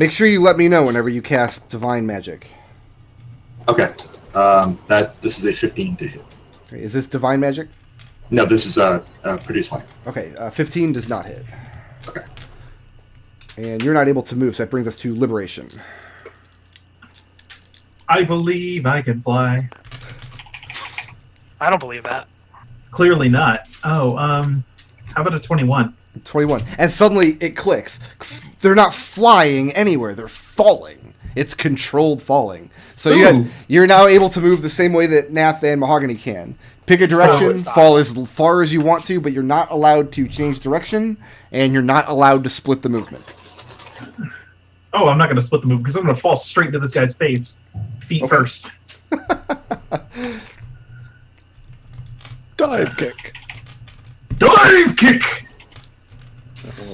Make sure you let me know whenever you cast Divine Magic. Okay. This is a 15 to hit. Okay, is this Divine Magic? No, this is Produce Flame. Okay, 15 does not hit. Okay. And you're not able to move, so that brings us to Liberation. I believe I can fly. I don't believe that. Clearly not. Oh, how about a 21? 21. And suddenly it clicks. They're not flying anywhere. They're falling. It's controlled falling. So you're now able to move the same way that Nath and Mahogany can. Pick a direction, fall as far as you want to, but you're not allowed to change direction, and you're not allowed to split the movement. Oh, I'm not going to split the move because I'm going to fall straight into this guy's face. Feet first. Dive kick. Dive kick!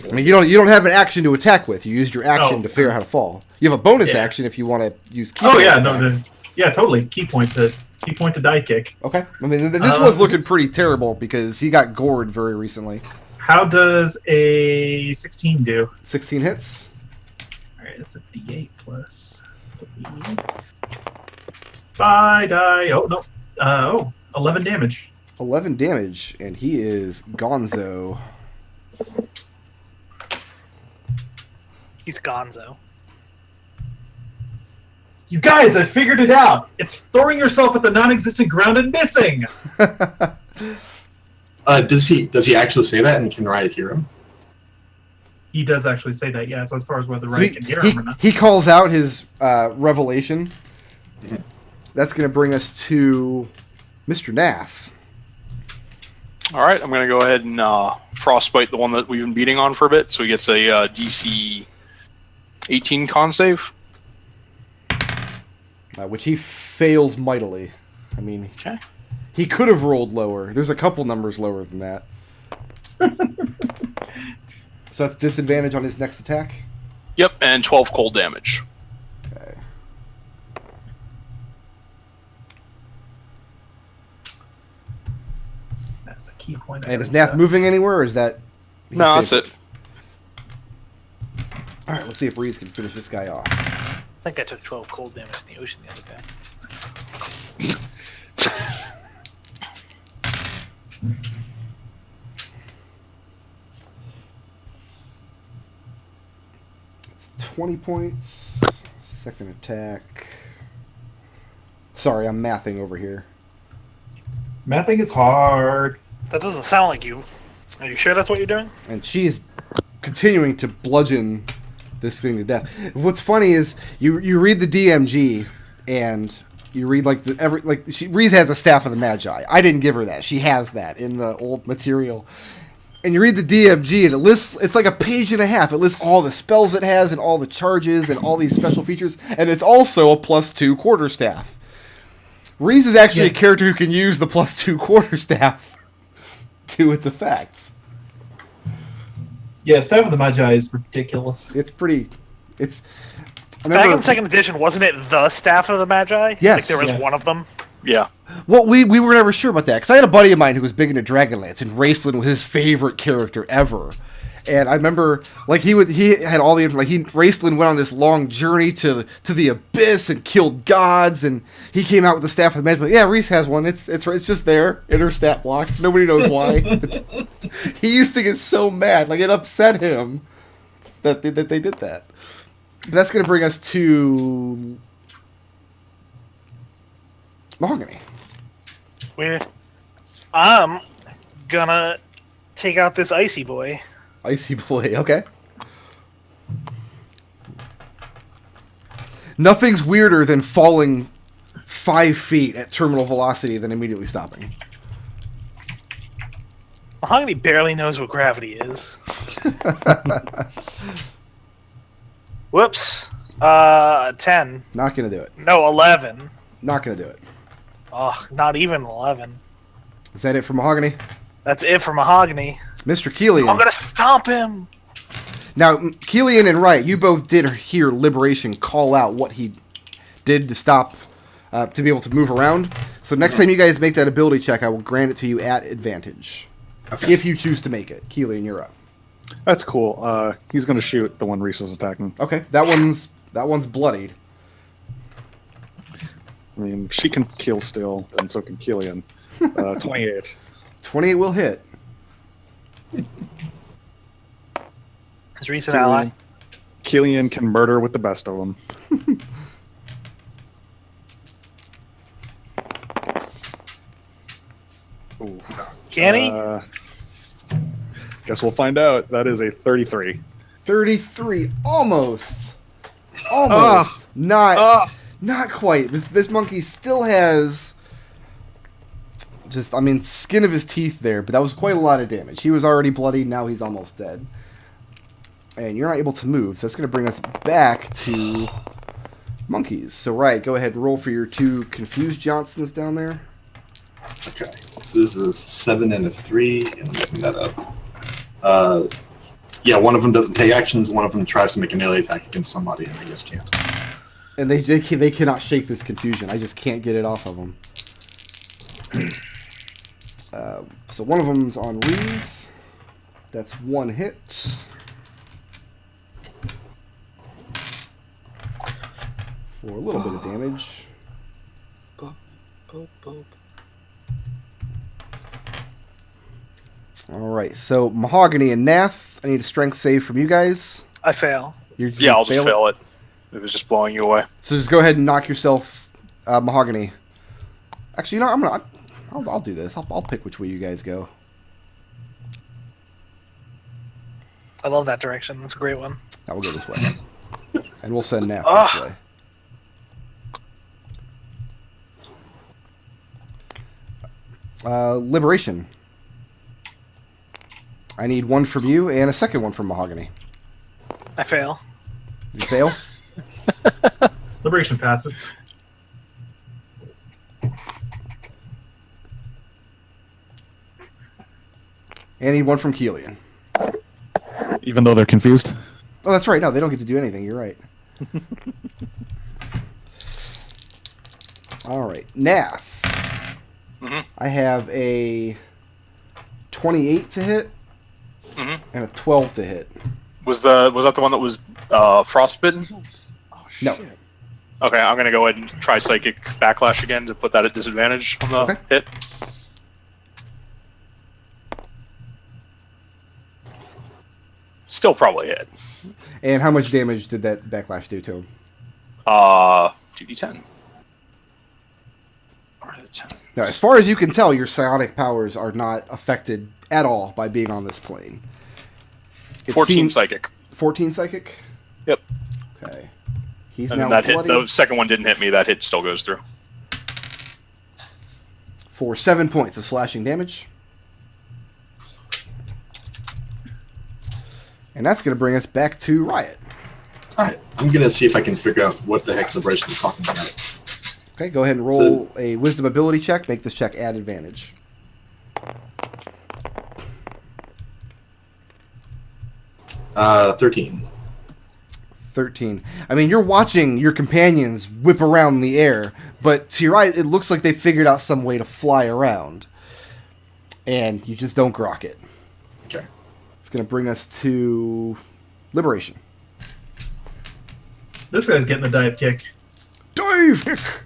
I mean, you don't have an action to attack with. You used your action to figure out how to fall. You have a bonus action if you want to use key point attacks. Yeah, totally. Key point to dive kick. Okay. I mean, this one's looking pretty terrible because he got gored very recently. How does a 16 do? 16 hits. Alright, that's a D8 plus 3. Bye, die. Oh, no. 11 damage. 11 damage, and he is gonzo. He's gonzo. You guys, I figured it out. It's throwing yourself at the non-existent ground and missing. Does he actually say that, and can Riot hear him? He does actually say that, yes, as far as whether Riot can hear him or not. He calls out his revelation. That's going to bring us to Mr. Nath. All right, I'm going to go ahead and Frostbite the one that we've been beating on for a bit, so he gets a DC 18 con save. Which he fails mightily. I mean, he could have rolled lower. There's a couple numbers lower than that. So that's disadvantage on his next attack? Yep, and 12 cold damage. Okay. That's a key point. And is Nath moving anywhere, or is that... No, that's it. Alright, let's see if Reese can finish this guy off. I think I took 12 cold damage in the ocean the other day. It's 20 points. Second attack. Sorry, I'm mathing over here. Mathing is hard. That doesn't sound like you. Are you sure that's what you're doing? And she's continuing to bludgeon this thing to death. What's funny is you read the DMG and you read Reese has a Staff of the Magi. I didn't give her that. She has that in the old material. And you read the DMG and it lists, it's like a page and a half. It lists all the spells it has and all the charges and all these special features. And it's also a +2 quarterstaff. Reese is actually a character who can use the +2 quarterstaff to its effects. Yeah, Staff of the Magi is ridiculous. It's pretty... Back in 2nd edition, wasn't it the Staff of the Magi? Yes. Like there was one of them? Yeah. Well, we were never sure about that, because I had a buddy of mine who was big into Dragonlance, and Raistlin was his favorite character ever. And I remember, he had all the, Raistlin went on this long journey to the Abyss and killed gods, and he came out with the Staff of the Magi. Yeah, Reese has one. It's just there in her stat block. Nobody knows why. He used to get so mad, it upset him that they did that. That's going to bring us to Mahogany. I'm gonna take out this icy boy. Icy boy, okay. Nothing's weirder than falling 5 feet at terminal velocity than immediately stopping. Mahogany barely knows what gravity is. Whoops. 10. Not gonna do it. No, 11. Not gonna do it. Oh, not even 11. Is that it for Mahogany? That's it for Mahogany. Mr. Kelian. I'm gonna stomp him! Now, Kelian and Riot, you both did hear Liberation call out what he did to stop, to be able to move around. So next time you guys make that ability check, I will grant it to you at advantage. Okay. If you choose to make it. Kelian, you're up. That's cool. He's going to shoot the one Reese is attacking. Okay, that one's bloodied. I mean, she can kill still, and so can Kelian. 28. 28 will hit. Is Reese an ally? Kelian can murder with the best of them. Ooh. Can he? Guess we'll find out. That is a 33. 33, almost. Almost. Not quite. This monkey still has just, I mean, skin of his teeth there, but that was quite a lot of damage. He was already bloody, now he's almost dead. And you're not able to move, so that's going to bring us back to monkeys. So, Riot, go ahead and roll for your 2 confused Johnsons down there. Okay, so this is a 7 and a 3, and I'm looking that up. Yeah, one of them doesn't take actions, one of them tries to make a melee attack against somebody, and I guess can't. And they cannot shake this confusion. I just can't get it off of them. So one of them's on Reese. That's 1 hit. For a little bit of damage. Boop, boop, boop. Alright, so Mahogany and Nath, I need a strength save from you guys. I fail. Yeah, I'll just fail it. It was just blowing you away. So just go ahead and knock yourself, Mahogany. Actually, you know, I'll do this. I'll pick which way you guys go. I love that direction. That's a great one. Now we'll go this way. And we'll send Nath this way. Liberation. I need 1 from you and a second one from Mahogany. I fail. You fail? Liberation passes. And I need 1 from Kelian. Even though they're confused? Oh, that's right. No, they don't get to do anything. You're right. All right. Nath. Mm-hmm. I have a 28 to hit and a 12 to hit. Was that the one that was frostbitten? No. Okay, I'm gonna go ahead and try psychic backlash again to put that at disadvantage on the hit. Still probably hit. And how much damage did that backlash do to him? 2d10. Now, as far as you can tell, your psionic powers are not affected at all by being on this plane. 14 psychic. 14 psychic? Yep. Okay. He's And now that hit, bloody. the second one didn't hit me. That hit still goes through. For 7 points of slashing damage. And that's going to bring us back to Riot. Alright, I'm going to see if I can figure out what the heck Liberation is talking about. Okay, go ahead and roll a Wisdom ability check. Make this check add advantage. Uh, 13. 13. I mean, you're watching your companions whip around in the air, but to your right, it looks like they figured out some way to fly around. And you just don't grok it. Okay. It's going to bring us to Liberation. This guy's getting a dive kick. Dive kick!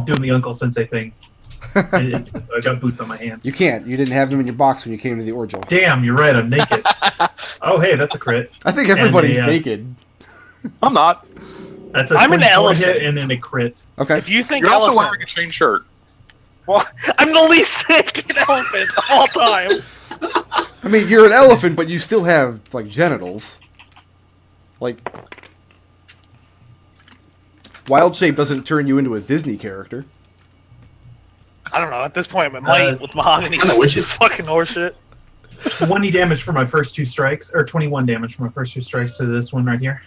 Doing the Uncle Sensei thing. So I got boots on my hands. You can't. You didn't have them in your box when you came to the Orgel. Damn, you're right. I'm naked. Oh, hey, that's a crit. I think everybody's And naked. I'm not. That's a I'm an 24 elephant. hit and then a crit. Okay. If you think You're also elephant, wearing a chain shirt. well, I'm the least naked elephant of all time. I mean, you're an elephant, but you still have, like, genitals. Like, wild shape doesn't turn you into a Disney character. I don't know. At this point, my might with Mahogany I wish it. fucking horseshit. 20 damage for my first 2 strikes, or 21 damage for my first 2 strikes to this one right here.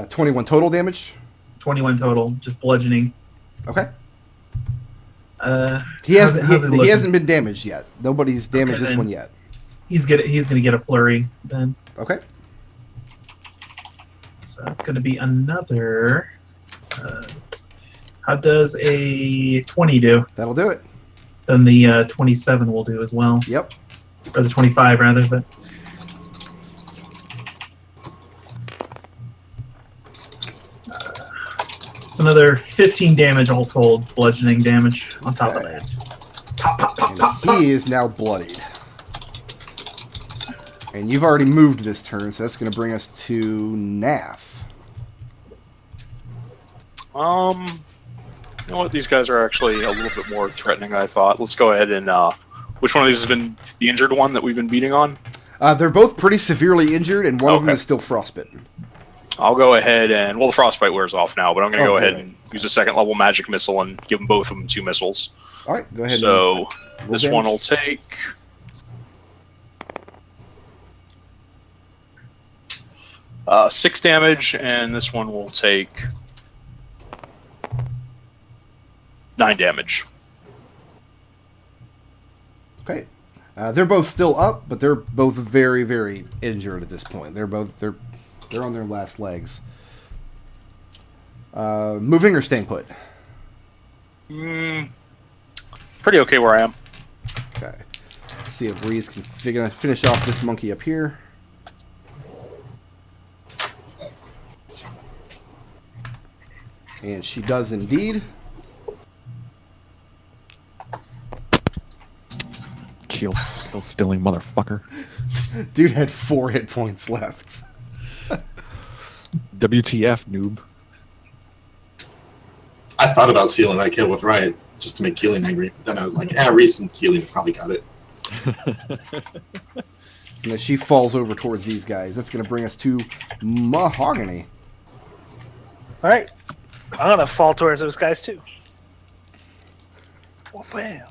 21 total damage. 21 total, just bludgeoning. Okay. He He hasn't been damaged yet. Nobody's damaged Okay, this then. one yet. He's gonna get a flurry then. Okay. So that's gonna be another. How does a 20 do? That'll do it. Then the 27 will do as well. Yep. or the 25 rather, but. It's another 15 damage all told, bludgeoning damage on top of Okay. that. Pop, pop, pop, pop, And he is now bloodied. And you've already moved this turn, so that's going to bring us to Nath. You know what? These guys are actually a little bit more threatening than I thought. Let's go ahead and which one of these has been the injured one that we've been beating on? They're both pretty severely injured, and one of them Okay. is still frostbitten. I'll go ahead and the frostbite wears off now, but I'm going to Oh, go ahead great. and use a second level magic missile and give them both of them 2 missiles. All right, go ahead. So and this roll one damage. will take 6 damage, and this one will take 9 damage. Okay. They're both still up, but they're both very, very injured at this point. They're on their last legs. Moving or staying put? Pretty okay where I am. Okay. Let's see if Reese can finish off this monkey up here. And she does indeed. Kill stealing motherfucker. Dude had 4 hit points left. WTF, noob. I thought about sealing that kill with Riot just to make Kelian angry, but then I was like, Reese and Kelian probably got it. And as she falls over towards these guys, that's going to bring us to Mahogany. All right. I'm going to fall towards those guys, too. Well, bam.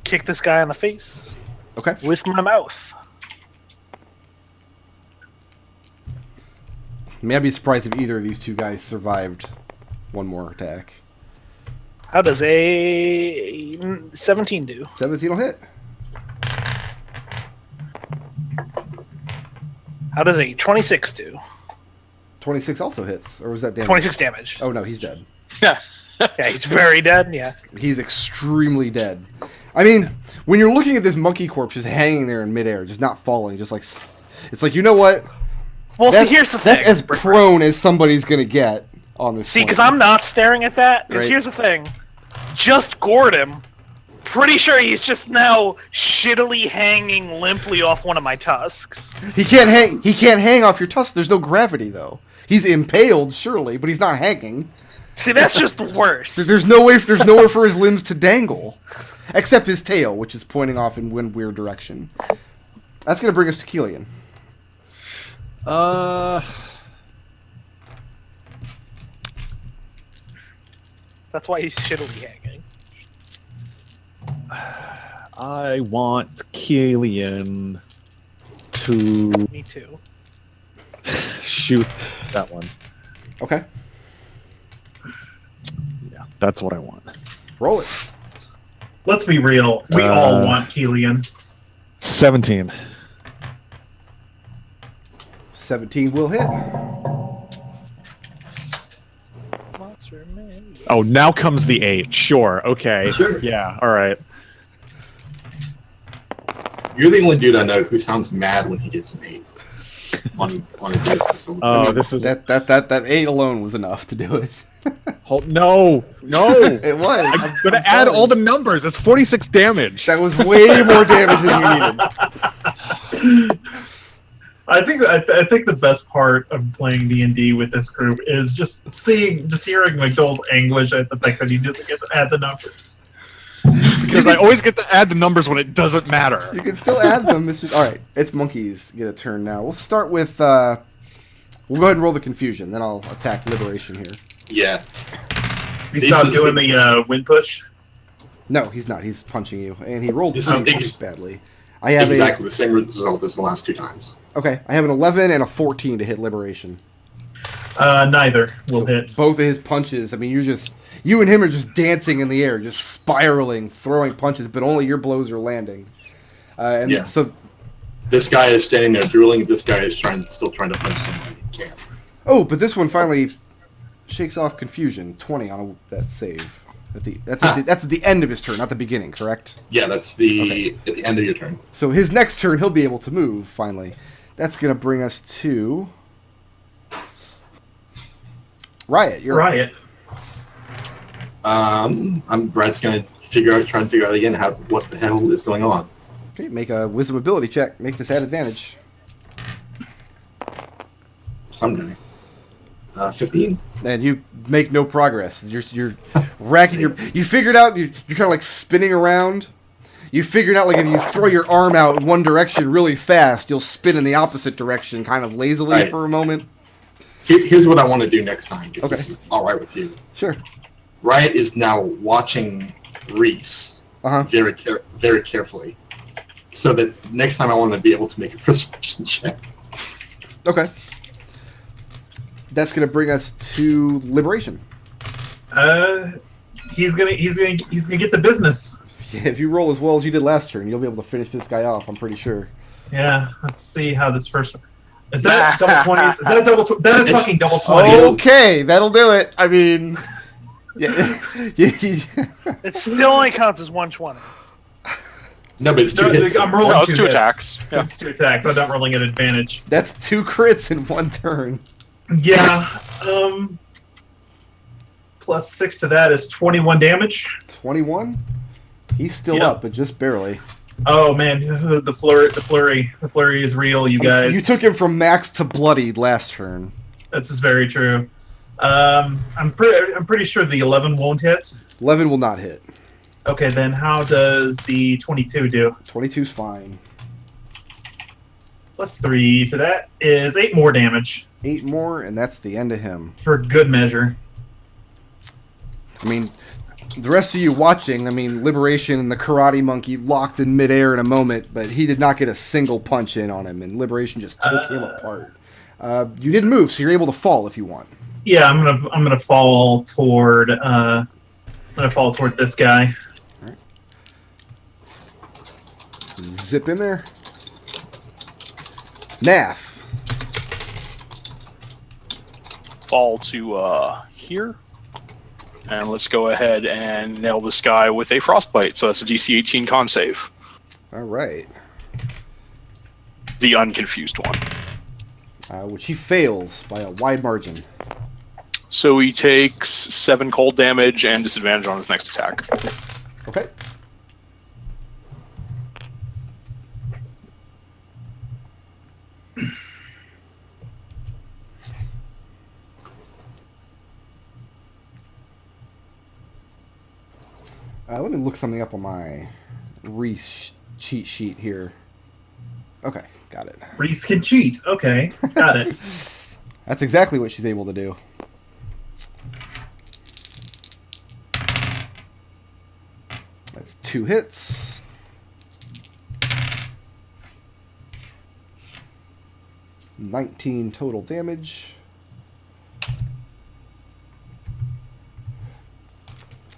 Kick this guy in the face Okay. with my mouth. I mean, I'd be surprised if either of these two guys survived one more attack. How does a 17 do? 17 will hit. How does a 26 do? 26 also hits. Or was that damage? 26 damage. Oh, no, he's dead. Yeah, he's very dead, yeah. He's extremely dead. I mean, when you're looking at this monkey corpse just hanging there in midair, just not falling, just like... It's like, you know what? Well, see, here's the thing. That's as prone as somebody's going to get on this See, point. because I'm not staring at that. Because Right. here's the thing. Just gored him. Pretty sure he's just now shittily hanging limply off one of my tusks. He can't hang off your tusk. There's no gravity, though. He's impaled, surely, but he's not hanging. See, that's just worse. There's nowhere for his limbs to dangle. Except his tail, which is pointing off in one weird direction. That's going to bring us to Kelian. That's why he's shittily hanging. I want Kelian to Me too. shoot that one. Okay. Yeah, that's what I want. Roll it. Let's be real. We all want Kelian. 17. 17 will hit. Monster man. Oh, now comes the 8. Sure. Okay. Sure. Yeah. All right. You're the only dude I know who sounds mad when he gets an 8 on a difficult. Oh, this is That 8 alone was enough to do it. Hold, no. It was. I'm gonna I'm add sorry. all the numbers. It's 46 damage. That was way more damage than you needed. I think the best part of playing D&D with this group is just hearing McDohl's anguish at the fact that he doesn't get to add the numbers. Because I always get to add the numbers when it doesn't matter. You can still add them. It's just, all right, it's monkeys get a turn now. We'll start with... we'll go ahead and roll the confusion. Then I'll attack liberation here. Yeah. He stopped doing the wind push. No, he's not. He's punching you. And he rolled This is pretty badly. I have exactly the same result as the last 2 times. Okay, I have an 11 and a 14 to hit liberation. Neither will So hit. both of his punches, I mean, you and him are just dancing in the air, just spiraling, throwing punches, but only your blows are landing. And Yeah. so, This guy is standing there drooling. This guy is still trying to punch somebody. He can't. oh, but this one finally shakes off confusion. 20 on that save. That's at the end of his turn, not the beginning, correct? Yeah, that's at the end of your turn. So his next turn, he'll be able to move finally. That's gonna bring us to Riot. You're Riot. Brad's gonna try and figure out again what the hell is going on. okay. Make a Wisdom ability check. Make this at advantage. Someday. 15. And you make no progress. You're racking you figured out you're kind of like spinning around. You figured out like if you throw your arm out in one direction really fast, you'll spin in the opposite direction kind of lazily for a moment. Here's what I want to do next time. If Okay. This is all right with you. Sure. Riot is now watching Reese very carefully, so that next time I want to be able to make a perception check. Okay. That's gonna bring us to Liberation. He's gonna get the business. Yeah, if you roll as well as you did last turn, you'll be able to finish this guy off. I'm pretty sure. Yeah, let's see how this first. Is that double 20s? Is that double? That is fucking double 20s. Oh, okay, that'll do it. I mean, yeah. It still only counts as 120. No, but it's two No, hits. I'm rolling No, it's 2 hits. attacks. Yeah. It's 2 attacks. I'm not rolling at advantage. That's 2 crits in 1 turn. Yeah. Plus 6 to that is 21 damage. 21. He's still Yeah. up, but just barely. Oh man, the flurry is real, you guys. You took him from max to bloodied last turn. This is very true. I'm pretty sure the 11 won't hit. 11 will not hit. Okay, then how does the 22 do? 22's fine. Plus 3 to that is 8 more damage 8 more, and that's the end of him. for good measure. I mean, the rest of you watching, I mean, Liberation and the Karate Monkey locked in midair in a moment, but he did not get a single punch in on him, and Liberation just took him apart. You didn't move, so you're able to fall if you want. Yeah, I'm gonna fall toward this guy. Zip in there. Nath. Fall to here. And let's go ahead and nail this guy with a frostbite. So that's a DC 18 con save. All right. The unconfused one. Which he fails by a wide margin. So he takes 7 cold damage and disadvantage on his next attack. Okay. Let me look something up on my Reese cheat sheet here. Okay, got it. Reese can cheat. Okay, got it. That's exactly what she's able to do. That's 2 hits. $19 total damage.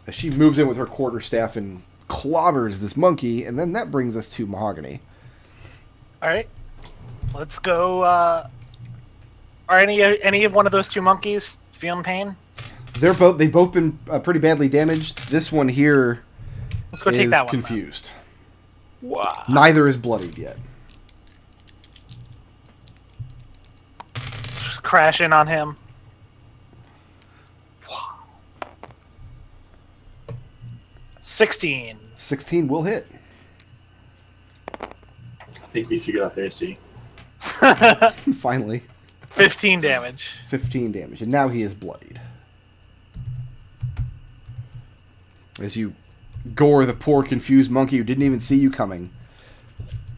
As she moves in with her quarterstaff and clobbers this monkey, and then that brings us to Mahogany. All right, let's go. Are any of one of those 2 monkeys feeling pain? They've both been pretty badly damaged. This one here Let's go is take that one. confused. Wow. Neither is bloodied yet. Just crash in on him. 16. 16 will hit. I think we figured out the AC. Finally. 15 damage. 15 damage. And now he is bloodied. As you gore the poor confused monkey who didn't even see you coming.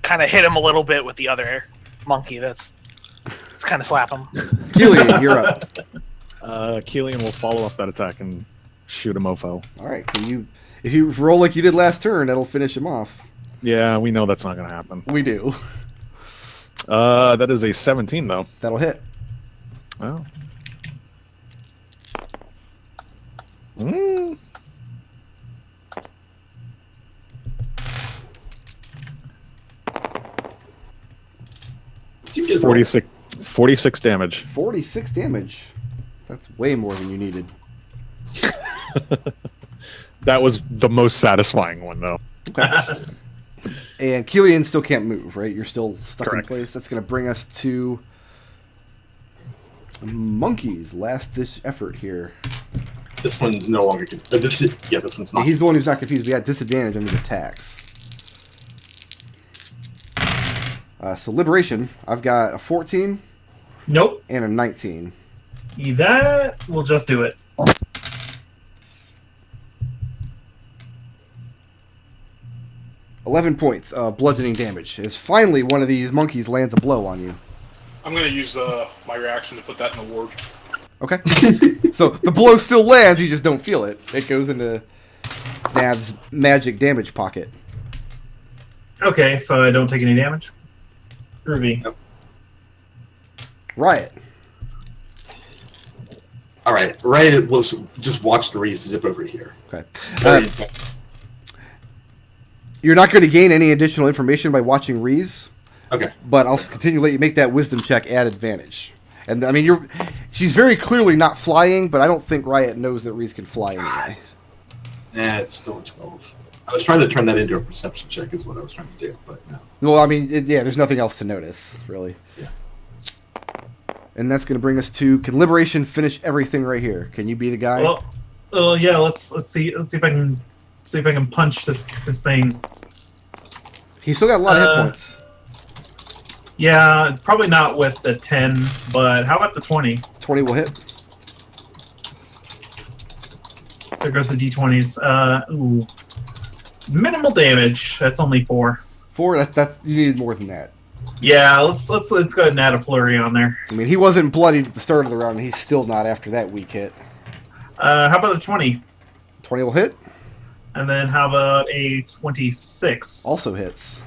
Kind of hit him a little bit with the other monkey. Let's kind of slap him. Kelian, you're up. Kelian will follow up that attack and shoot a mofo. Alright, if you roll like you did last turn, that'll finish him off. Yeah, we know that's not going to happen. We do. That is a 17, though. That'll hit. Well. Mm. You did 46 damage. 46 damage. That's way more than you needed. That was the most satisfying one, though. Okay. And Kelian still can't move, right? You're still stuck Correct. in place. That's going to bring us to Monkey's last-ditch effort here. This one's no longer. This one's not. He's the one who's not confused. We got disadvantage on the attacks. So Liberation, I've got a 14 Nope. and a 19. That will just do it. $11 points of bludgeoning damage. As finally one of these monkeys lands a blow on you. I'm going to use my reaction to put that in the ward. Okay. So the blow still lands, you just don't feel it. It goes into Nath's magic damage pocket. Okay, so I don't take any damage. Groovy. Yep. Riot. All right, Riot will just watch the Reese zip over here. Okay. Very- You're not going to gain any additional information by watching Reese, okay. but I'll continue to let you make that wisdom check at advantage. And I mean, she's very clearly not flying, but I don't think Riot knows that Reese can fly anyway. Nah, it's still a 12. I was trying to turn that into a perception check, is what I was trying to do, but no. Well, I mean, yeah, there's nothing else to notice, really. Yeah. And that's going to bring us to, can Liberation finish everything right here? Can you be the guy? Well, yeah. Let's see if I can punch this thing. He's still got a lot of hit points. Yeah, probably not with the 10, but how about the 20? 20 will hit. There goes the d20s. Ooh. Minimal damage. That's only 4. 4, that's you need more than that. Yeah, let's go ahead and add a flurry on there. I mean, he wasn't bloodied at the start of the round, and he's still not after that weak hit. How about a 20? 20 will hit. And then how about a 26? Also hits.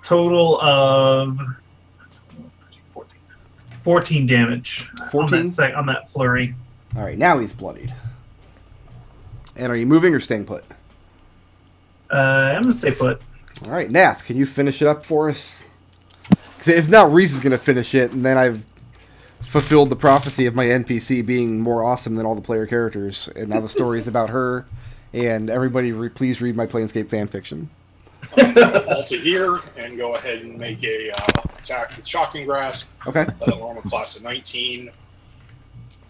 Total of 14 damage 14? on that flurry. All right, now he's bloodied. And are you moving or staying put? I'm gonna stay put. All right, Nath, can you finish it up for us? Because if not, Reese is going to finish it, and then I've fulfilled the prophecy of my NPC being more awesome than all the player characters. And now the story is about her. And everybody, please read my Planescape fanfiction. Alt it here and go ahead and make a attack with Shocking Grasp. Okay, At a normal class of 19.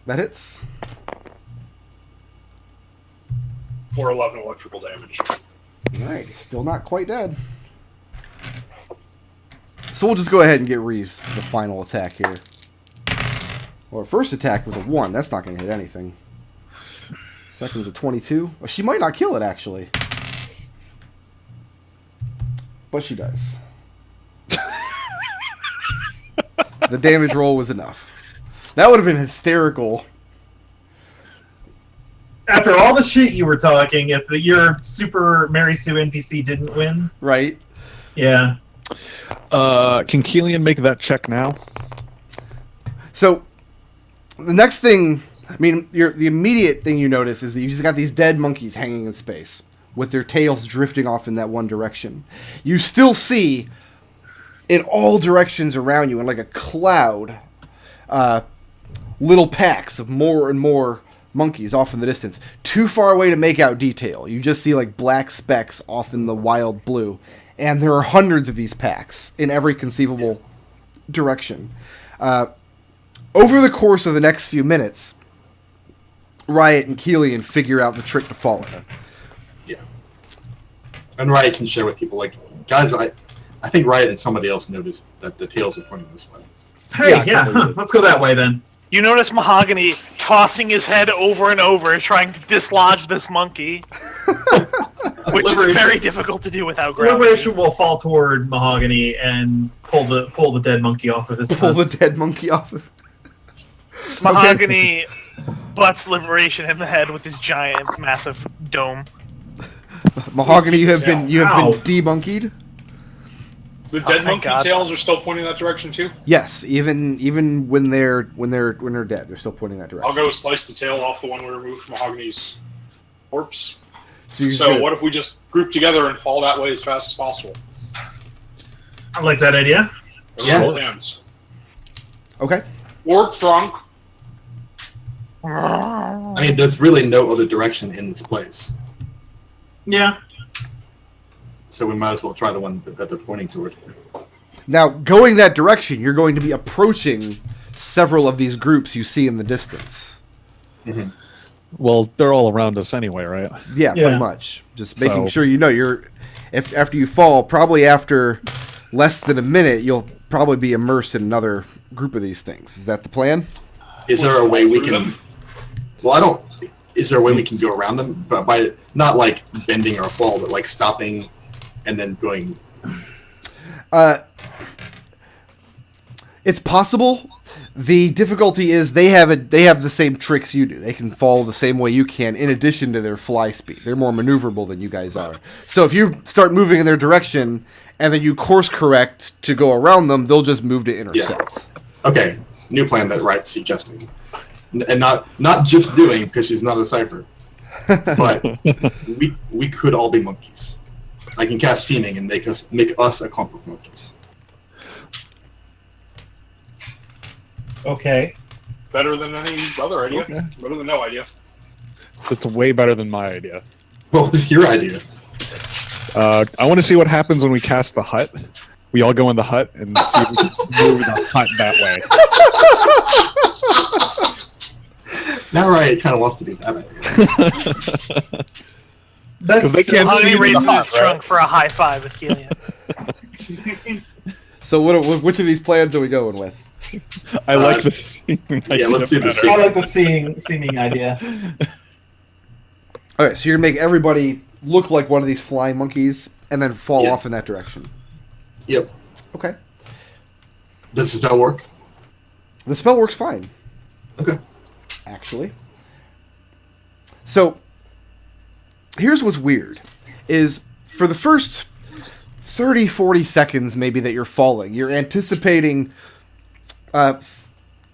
that hits. For 11 electrical damage. All right, he's still not quite dead. So we'll just go ahead and get Reese the final attack here. Well, her first attack was a 1. That's not going to hit anything. Second is a 22. Well, she might not kill it, actually. But she does. The damage roll was enough. That would have been hysterical. After all the shit you were talking, if your Super Mary Sue NPC didn't win, Right? yeah. Can Kelian make that check now? So, the next thing, I mean, the immediate thing you notice is that you just got these dead monkeys hanging in space with their tails drifting off in that one direction. You still see, in all directions around you, in like a cloud, little packs of more and more monkeys off in the distance. Too far away to make out detail. You just see like black specks off in the wild blue. And there are hundreds of these packs in every conceivable direction. Over the course of the next few minutes, Riot and Kelian figure out the trick to Fallen. Yeah. And Riot can share with people, like, guys, I think Riot and somebody else noticed that the tails are pointing this way. Hey, Yeah, yeah, let's go that way then. You notice Mahogany tossing his head over and over, trying to dislodge this monkey, which is very difficult to do without gravity. Liberation will fall toward Mahogany and pull the dead monkey off of his Pull the tusk. dead monkey off of... Mahogany butts Liberation in the head with his giant, massive dome. Mahogany, you have been Ow. demonkeyed? The dead thank monkey God. tails are still pointing that direction too. Yes, even when they're dead, they're still pointing that direction. I'll go slice the tail off the one we removed from Mahogany's corpse. you're So gonna- what if we just group together and fall that way as fast as possible? I like that idea. Yeah. Hold hands. Okay. Orc drunk, I mean, there's really no other direction in this place. Yeah. So we might as well try the one that they're pointing toward. Now, going that direction, you're going to be approaching several of these groups you see in the distance. Mm-hmm. Well, they're all around us anyway, right? Yeah, Yeah. pretty much. Just making So- sure you know if after you fall, probably after less than a minute, you'll probably be immersed in another group of these things. Is that the plan? Is there a way we Through can? them? Well, I don't. Is there a way we can go around them, but by not like bending or fall, but like stopping and then going? It's possible. The difficulty is they have the same tricks you do. They can fall the same way you can, in addition to their fly speed. They're more maneuverable than you guys are. So if you start moving in their direction and then you course correct to go around them, they'll just move to intercept. Okay, new plan that Riot's suggesting, and not just doing because she's not a cipher, but we could all be monkeys. I can cast seeming and make us a clump of monkeys. Okay. Better than any other idea. Okay. Better than no idea. That's way better than my idea. What was your idea? I want to see what happens when we cast the hut. We all go in the hut and see if we can move the hut that way. Now Riot kind of wants to do that idea. That's they can't Mahogany see raises the his hut, right? trunk for a high five with Kelian. So which of these plans are we going with? I like the scene. Yeah, let's do this. I like the seeming idea. All right, so you're gonna make everybody look like one of these flying monkeys and then fall Yeah. off in that direction. Yep. Okay. Does the spell work? The spell works fine, Okay. actually. So here's what's weird is for the first 30, 40 seconds maybe that you're falling, you're anticipating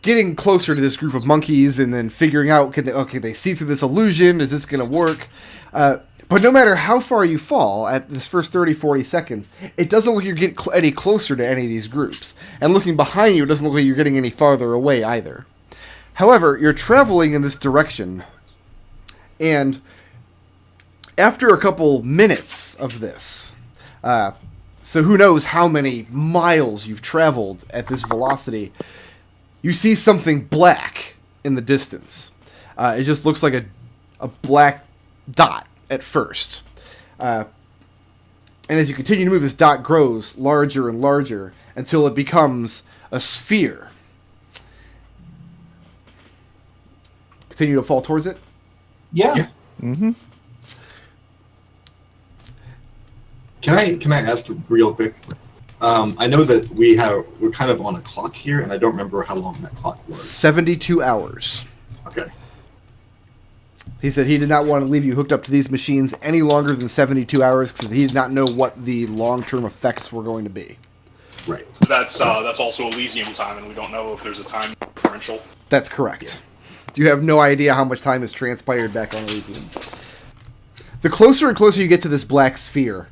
getting closer to this group of monkeys and then figuring out, can they see through this illusion? Is this going to work? But no matter how far you fall at this first 30, 40 seconds, it doesn't look like you're getting any closer to any of these groups. And looking behind you, it doesn't look like you're getting any farther away either. However, you're traveling in this direction, and after a couple minutes of this, so who knows how many miles you've traveled at this velocity, you see something black in the distance. It just looks like a black dot at first. And as you continue to move, this dot grows larger and larger until it becomes a sphere. Continue to fall towards it. Yeah. Mm-hmm. Can I ask real quick? I know that we're kind of on a clock here, and I don't remember how long that clock was. 72 hours. Okay. He said he did not want to leave you hooked up to these machines any longer than 72 hours because he did not know what the long-term effects were going to be. Right. That's also Elysium time, and we don't know if there's a time differential. That's correct. You have no idea how much time has transpired back on Elysium. The closer and closer you get to this black sphere,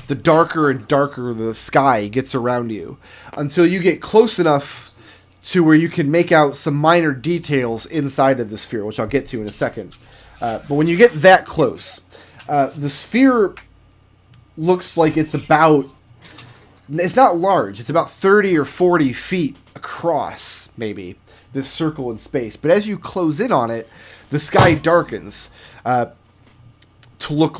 the darker and darker the sky gets around you, until you get close enough to where you can make out some minor details inside of the sphere, which I'll get to in a second. But when you get that close, the sphere looks like it's not large, it's about 30 or 40 feet across, maybe, this circle in space. But as you close in on it, the sky darkens to look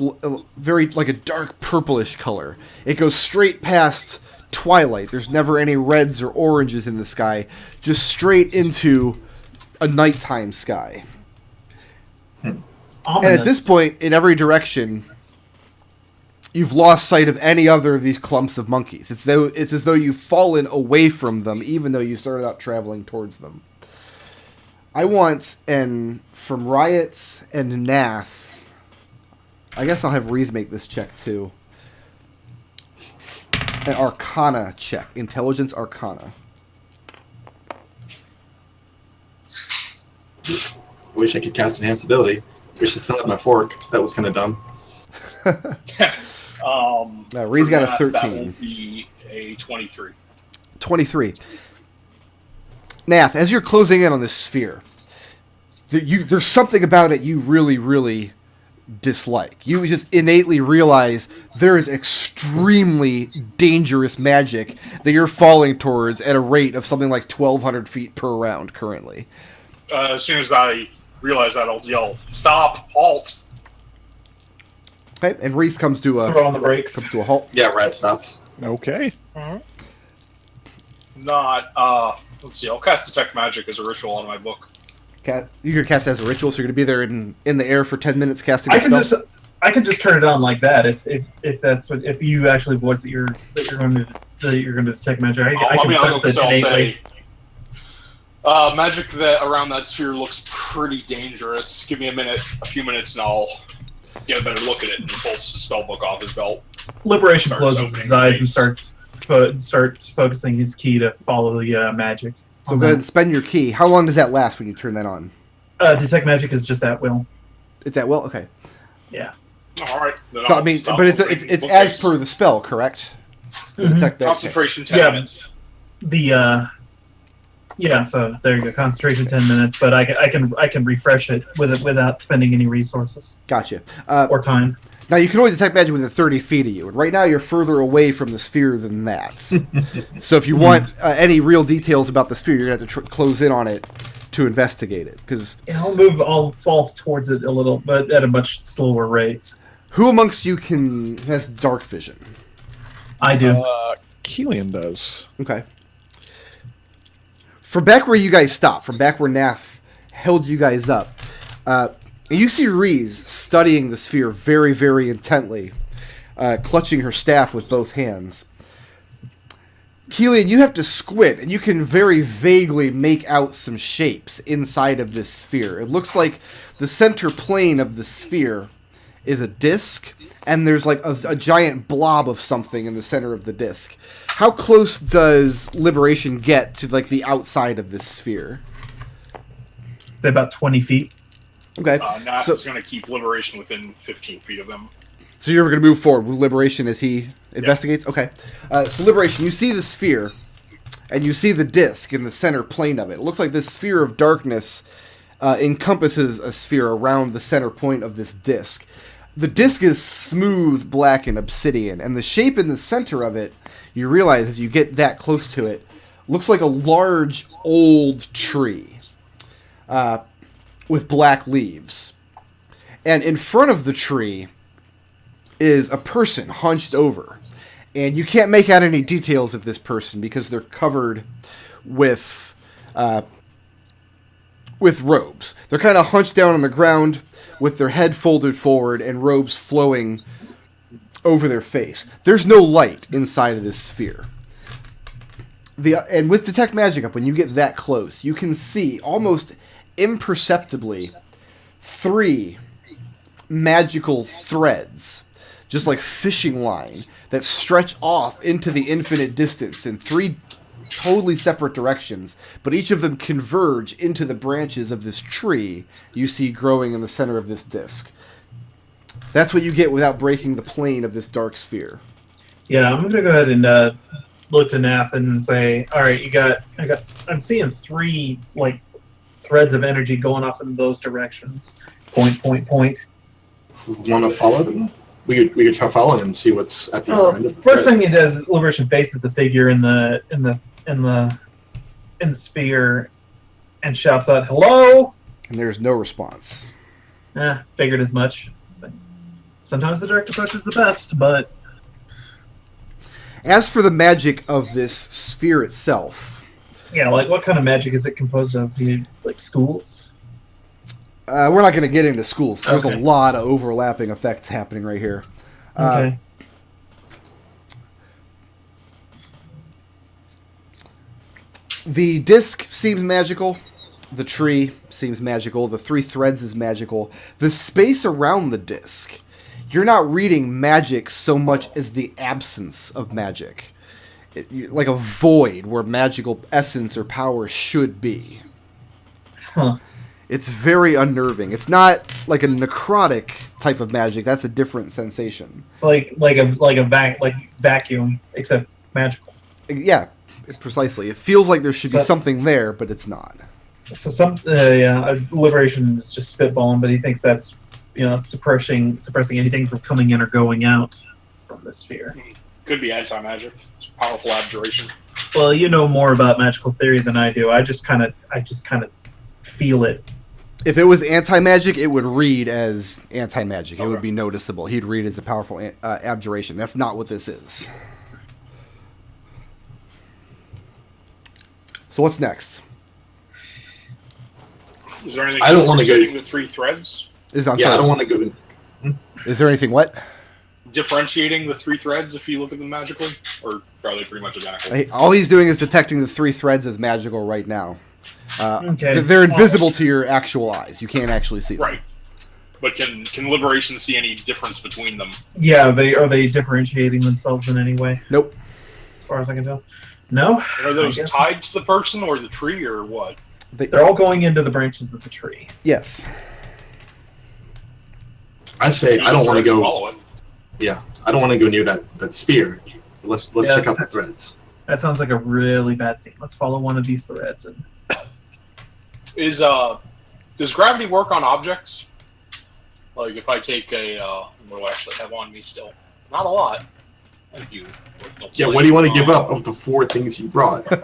very like a dark purplish color. It goes straight past twilight. There's never any reds or oranges in the sky, just straight into a nighttime sky. And at this point, in every direction, you've lost sight of any other of these clumps of monkeys. It's as though you've fallen away from them, even though you started out traveling towards them. I want, from Riot and Nath, I guess I'll have Reese make this check too. An Arcana check. Intelligence Arcana. Wish I could cast Enhanced Ability. Wish I still had my fork. That was kind of dumb. No, Reese got a 13. That will be a 23. 23. Nath, as you're closing in on this sphere, there's something about it you really, really dislike. You just innately realize there is extremely dangerous magic that you're falling towards at a rate of something like 1,200 feet per round currently. As soon as I realize that, I'll yell, "Stop! Halt!" Okay, and Reese comes to a Throw on the brakes. comes to a halt. Yeah, Riot stops. Okay. Let's see. I'll cast Detect Magic as a ritual on my book. You're gonna cast it as a ritual, so you're gonna be there in the air for 10 minutes casting a spell. I can just turn it on like that if you actually voice that you're going to detect magic. I can sense it innately. Magic that around that sphere looks pretty dangerous. Give me a few minutes, and I'll get a better look at it. And he pulls the spell book off his belt. Liberation Starts closes opening his eyes the and case. starts focusing his key to follow the magic. So go ahead and spend your key. How long does that last when you turn that on? Detect magic is just at will. It's at will? Okay. Yeah. All right. So I mean, but it's as per the spell, correct? Mhm. Detect magic. Concentration 10 Yeah. minutes. So there you go. Concentration 10 minutes, but I can refresh it without spending any resources Gotcha. or time. Now you can only detect magic within 30 feet of you, and right now you're further away from the sphere than that. So if you want any real details about the sphere, you're gonna have to close in on it to investigate it. Because I'll fall towards it a little, but at a much slower rate. who amongst you has dark vision? I do. Kelian does. Okay. From back where you guys stopped, from back where Nath held you guys up, and you see Reese studying the sphere very, very intently, clutching her staff with both hands. Kelian, you have to squint, and you can very vaguely make out some shapes inside of this sphere. It looks like the center plane of the sphere is a disc, and there's like a giant blob of something in the center of the disc. How close does Liberation get to like the outside of this sphere? Say about 20 feet. Okay, Nath so, is going to keep Liberation within 15 feet of him. so you're going to move forward with Liberation as he investigates? Okay. So Liberation, you see the sphere, and you see the disc in the center plane of it. It looks like this sphere of darkness encompasses a sphere around the center point of this disc. The disc is smooth, black, and obsidian, and the shape in the center of it, you realize as you get that close to it, looks like a large, old tree with black leaves. And in front of the tree is a person hunched over. And you can't make out any details of this person because they're covered with robes. They're kind of hunched down on the ground with their head folded forward and robes flowing over their face. There's no light inside of this sphere. And with Detect Magic up, when you get that close, you can see almost imperceptibly 3 magical threads, just like fishing line, that stretch off into the infinite distance in 3 totally separate directions, but each of them converge into the branches of this tree you see growing in the center of this disc. That's what you get without breaking the plane of this dark sphere. Yeah, I'm gonna go ahead and look to Nath and say, all right, I'm seeing 3 like threads of energy going off in those directions. Point. Want to follow them? We could try following them and see what's at the other end of the First thread. thing he does is Liberation faces the figure in the sphere and shouts out, "Hello!" And there's no response. Figured as much. But sometimes the direct approach is the best, but As for the magic of this sphere itself, yeah, like what kind of magic is it composed of? Do you like schools? we're not going to get into schools. There's Okay. a lot of overlapping effects happening right here. Okay. The disc seems magical. The tree seems magical. The 3 threads is magical. The space around the disc, you're not reading magic so much as the absence of magic. Like a void where magical essence or power should be. Huh. It's very unnerving. It's not like a necrotic type of magic. That's a different sensation. It's like a vacuum, except magical. Yeah, precisely. It feels like there should be So- something there, but it's not. So Liberation is just spitballing, but he thinks that's suppressing anything from coming in or going out from the sphere. Could be anti-magic. It's a powerful abjuration. Well, you know more about magical theory than I do. I just kind of feel it. If it was anti-magic, it would read as anti-magic. It would be noticeable. He'd read as a powerful abjuration. That's not what this is. So what's next? Is there anything I don't want to go the 3 threads? I don't want to go. Is there anything what? Differentiating the 3 threads if you look at them magically? Or are they pretty much identical? All he's doing is detecting the 3 threads as magical right now. Okay. They're invisible to your actual eyes. You can't actually see them. Right. But can Liberation see any difference between them? Yeah, are they differentiating themselves in any way? Nope. As far as I can tell. No? Are those tied to the person or the tree or what? They're all going into the branches of the tree. Yes. I say I don't want to go. Follow it. Yeah, I don't want to go near that sphere. Let's check out the threads. That sounds like a really bad scene. Let's follow one of these threads. And does gravity work on objects? Like if I take what do I actually have on me still? Not a lot. Thank you. Yeah, what do you want to give up of the 4 things you brought? Give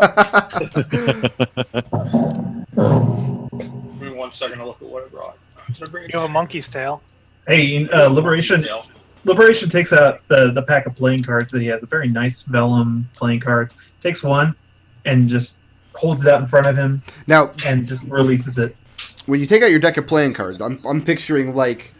me 1 second to look at what I brought. Did I bring it? You have a monkey's tail. hey, Liberation takes out the pack of playing cards that he has. A very nice vellum playing cards. Takes one and just holds it out in front of him. Now, and just releases it. when you take out your deck of playing cards, I'm picturing like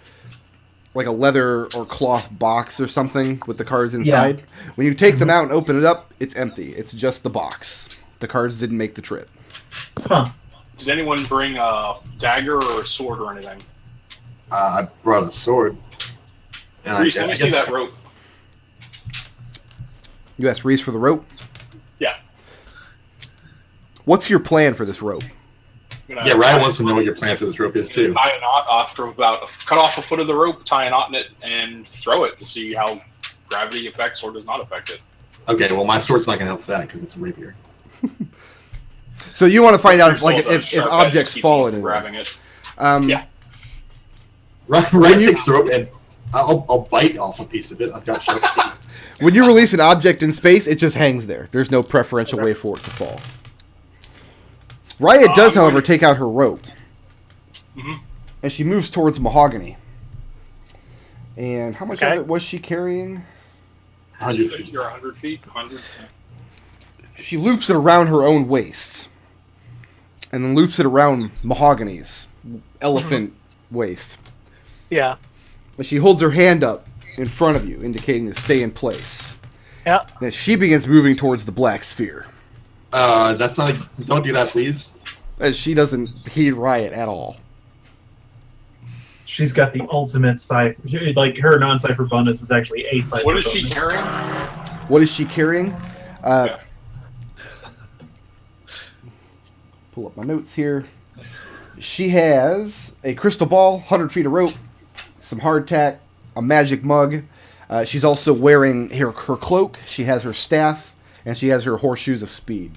a leather or cloth box or something with the cards inside. Yeah. When you take them out and open it up, it's empty. It's just the box. The cards didn't make the trip. Huh. Did anyone bring a dagger or a sword or anything? I brought a sword. Reese, let me see that rope. You asked Reese for the rope? Yeah. What's your plan for this rope? Yeah, Riot wants to know what your plan for this rope is too. Tie a knot after cut off a foot of the rope, tie a knot in it, and throw it to see how gravity affects or does not affect it. Okay, well my sword's not going to help for that because it's a rapier. So you want to find out if objects fall in it. Grabbing it. Yeah. Riot takes the rope and I'll bite off a piece of it. I've got sharp teeth. When you release an object in space, it just hangs there. There's no preferential way for it to fall. Riot does, however, take out her rope. Mm-hmm. And she moves towards Mahogany. And how much of it was she carrying? 100 feet. You're 100 feet? 100. She loops it around her own waist. And then loops it around Mahogany's elephant waist. Yeah. And she holds her hand up in front of you, indicating to stay in place. Yeah. And as she begins moving towards the black sphere. That's not. Don't do that, please. As she doesn't heed Riot at all. She's got the ultimate cipher. Like, her non-cipher bonus is actually a cipher. What is she carrying? What is she carrying? Pull up my notes here. She has a crystal ball, 100 feet of rope, some hardtack, a magic mug. She's also wearing her cloak. She has her staff, and she has her horseshoes of speed.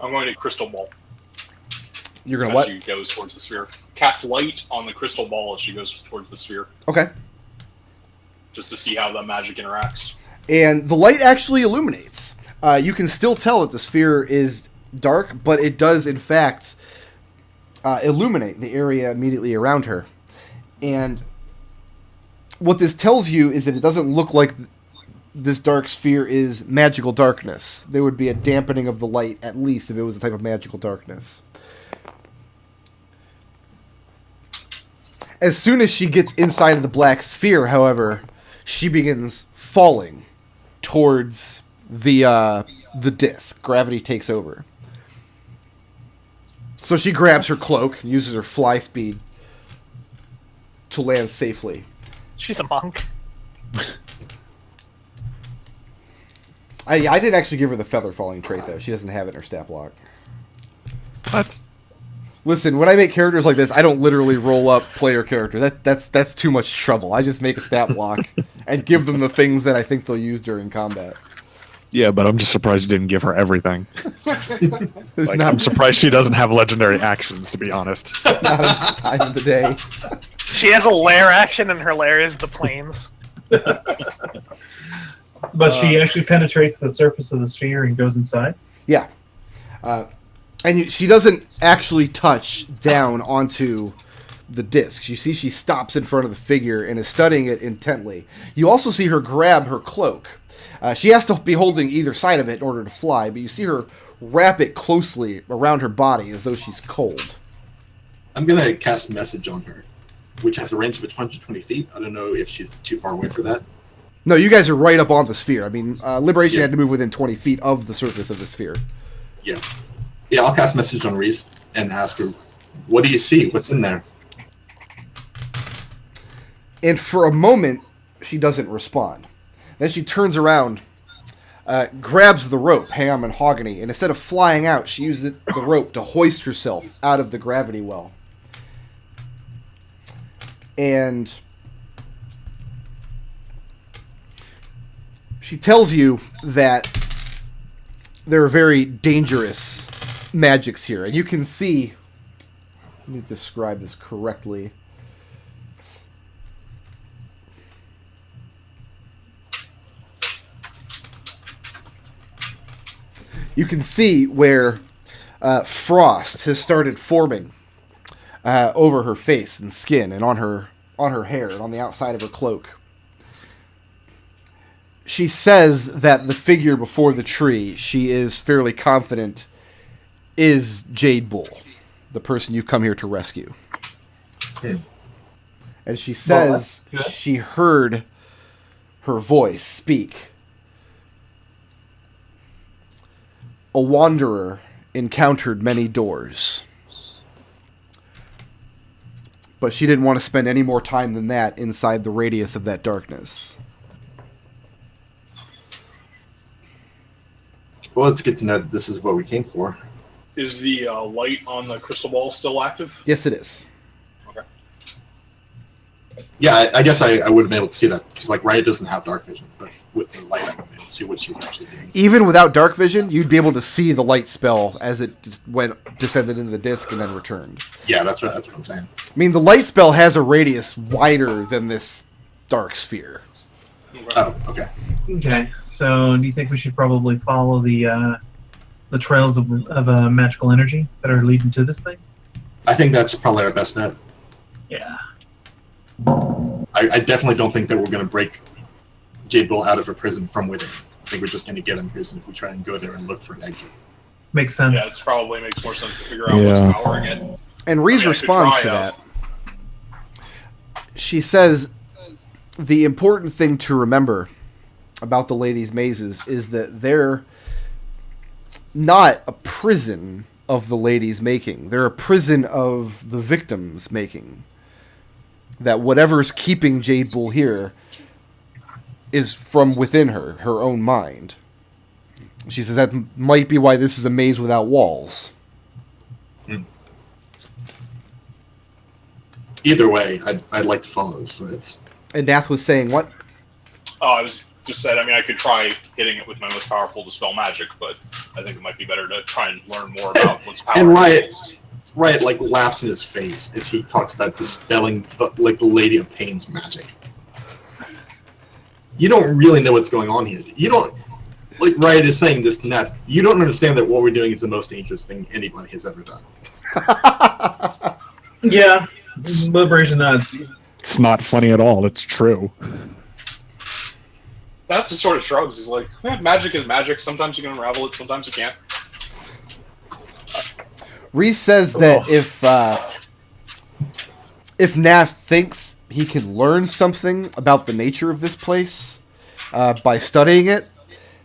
I'm going to crystal ball. You're going to what? As she goes towards the sphere. Cast light on the crystal ball as she goes towards the sphere. Okay. Just to see how the magic interacts. And the light actually illuminates. You can still tell that the sphere is dark, but it does, in fact, illuminate the area immediately around her. And what this tells you is that it doesn't look like this dark sphere is magical darkness. There would be a dampening of the light, at least, if it was a type of magical darkness. As soon as she gets inside of the black sphere, however, she begins falling towards the disc. Gravity takes over. So she grabs her cloak and uses her fly speed to land safely. She's a monk. I didn't actually give her the feather falling trait, though. She doesn't have it in her stat block. What? Listen, when I make characters like this, I don't literally roll up player characters. That's too much trouble. I just make a stat block and give them the things that I think they'll use during combat. Yeah, but I'm just surprised you didn't give her everything. Like, Not- I'm surprised she doesn't have legendary actions, to be honest. Not a time of the day. She has a lair action, and her lair is the plains. But she actually penetrates the surface of the sphere and goes inside. Yeah. She doesn't actually touch down onto the disc. You see she stops in front of the figure and is studying it intently. You also see her grab her cloak. She has to be holding either side of it in order to fly, but you see her wrap it closely around her body as though she's cold. I'm going to cast Message on her, which has a range of 120 feet. I don't know if she's too far away for that. No, you guys are right up on the sphere. I mean, Liberation had to move within 20 feet of the surface of the sphere. Yeah. Yeah, I'll cast Message on Reese and ask her, what do you see? What's in there? And for a moment, she doesn't respond. Then she turns around, grabs the rope, hang on Mahogany, and instead of flying out, she uses the rope to hoist herself out of the gravity well. And she tells you that there are very dangerous magics here. And you can see... Let me describe this correctly. You can see where frost has started forming over her face and skin and on her hair and on the outside of her cloak. She says that the figure before the tree, she is fairly confident, is Jade Bull, the person you've come here to rescue. And she says she heard her voice speak. A wanderer encountered many doors. But she didn't want to spend any more time than that inside the radius of that darkness. Well, it's good to know that this is what we came for. Is the light on the crystal ball still active? Yes, it is. Okay. Yeah, I guess I would have been able to see that, because like Riot doesn't have dark vision, but with the light I would be able to see what she was actually doing. Even without dark vision, you'd be able to see the light spell as it descended into the disc and then returned. Yeah, that's what I'm saying. I mean, the light spell has a radius wider than this dark sphere. Oh, okay. Okay, so do you think we should probably follow the trails of magical energy that are leading to this thing? I think that's probably our best bet. Yeah. I definitely don't think that we're going to break Jade Bull out of her prison from within. I think we're just going to get in prison if we try and go there and look for an exit. Makes sense. Yeah, it probably makes more sense to figure out what's powering it. And Reese responds to that. She says, the important thing to remember about the Ladies' Mazes is that they're not a prison of the ladies' making. They're a prison of the victims' making. That whatever's keeping Jade Bull here is from within her own mind. She says that might be why this is a maze without walls. Either way, I'd like to follow those threads. And Nath was saying what? Oh, I was just said, I mean, I could try hitting it with my most powerful dispel magic, but I think it might be better to try and learn more about what's powering it. Riot like laughs in his face as he talks about dispelling like the Lady of Pain's magic. You don't really know what's going on here. You don't, like Riot is saying this to Nath, you don't understand that what we're doing is the most dangerous thing anybody has ever done. Yeah, Liberation nuts. It's not funny at all. It's true. Nath just sort of shrugs. He's like, magic is magic. Sometimes you can unravel it, sometimes you can't. Reese says that if Nath thinks he can learn something about the nature of this place by studying it,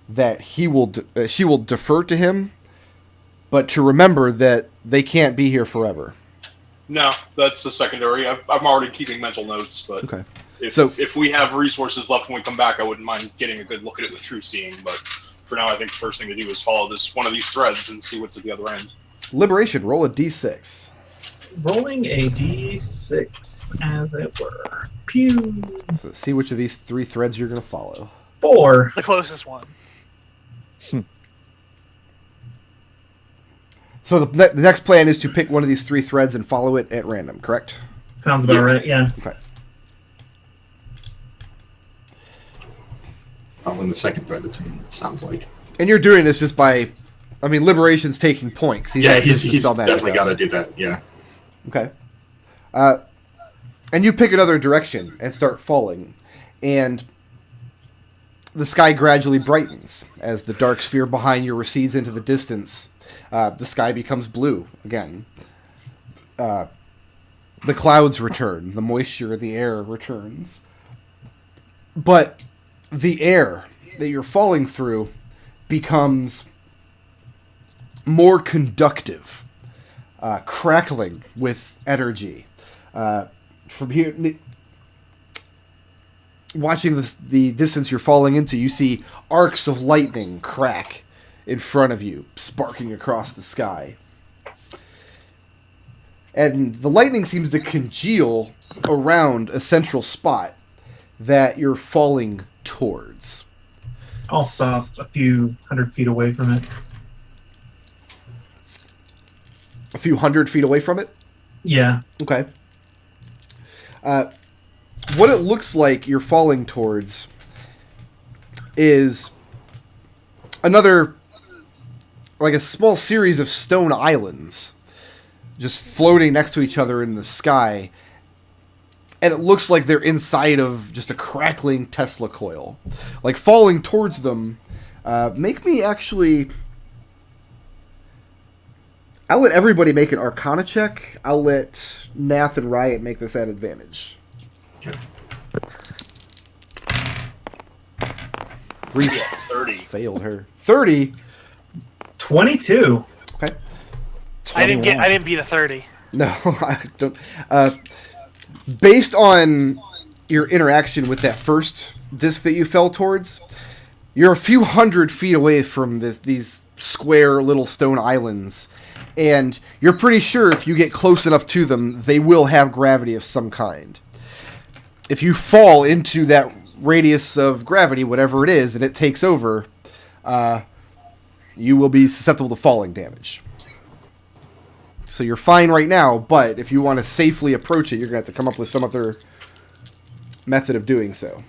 that she will defer to him, but to remember that they can't be here forever. No, that's the secondary. I'm already keeping mental notes, but Okay. if we have resources left when we come back, I wouldn't mind getting a good look at it with true seeing. But for now, I think the first thing to do is follow one of these threads and see what's at the other end. Liberation, roll a d6. Rolling a d6, as it were. Pew. So see which of these 3 threads you're going to follow. 4. The closest one. So the next plan is to pick one of these 3 threads and follow it at random, correct? Sounds about right. Yeah. Okay. Following the second thread, it sounds like. And you're doing this just by, I mean, Liberation's taking points. He's definitely got to do that. Yeah. Okay. And you pick another direction and start falling, and the sky gradually brightens as the dark sphere behind you recedes into the distance. The sky becomes blue again. The clouds return. The moisture in the air returns. But the air that you're falling through becomes more conductive, crackling with energy. From here, watching the distance you're falling into, you see arcs of lightning crack in front of you, sparking across the sky. And the lightning seems to congeal around a central spot that you're falling towards. I'll stop a few 100 feet away from it. A few 100 feet away from it? Yeah. Okay. What it looks like you're falling towards is another, like a small series of stone islands just floating next to each other in the sky. And it looks like they're inside of just a crackling Tesla coil. Like, falling towards them, make me actually... I'll let everybody make an Arcana check. I'll let Nath and Riot make this at advantage. Okay. Reese 30. failed her. 30? 22. Okay. I didn't beat a 30. No, I don't. Based on your interaction with that first disc that you fell towards, you're a few 100 feet away from these square little stone islands, and you're pretty sure if you get close enough to them, they will have gravity of some kind. If you fall into that radius of gravity, whatever it is, and it takes over, you will be susceptible to falling damage. So you're fine right now, but if you want to safely approach it, you're going to have to come up with some other method of doing so.